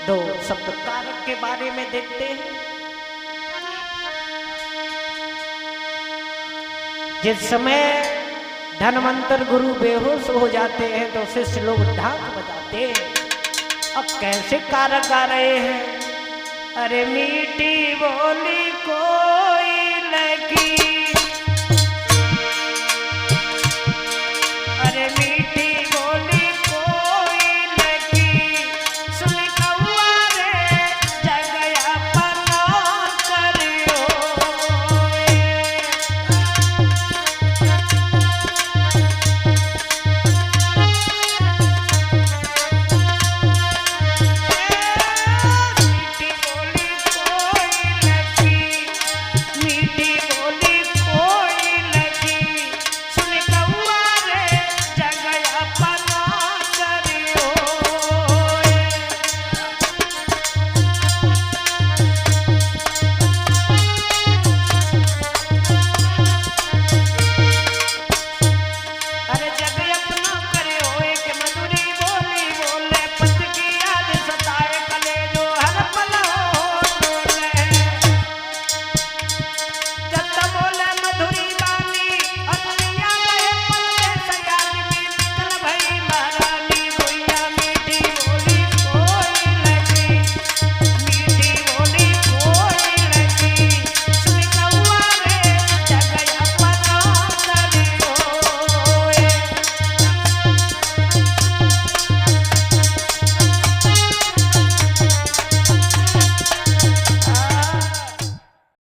दो शब्द कारक के बारे में देखते हैं। जिस समय धनवंतर गुरु बेहोश हो जाते हैं तो शिष्य लोग ढाक बजाते हैं। अब कैसे कारक आ रहे हैं। अरे मीठी बोली को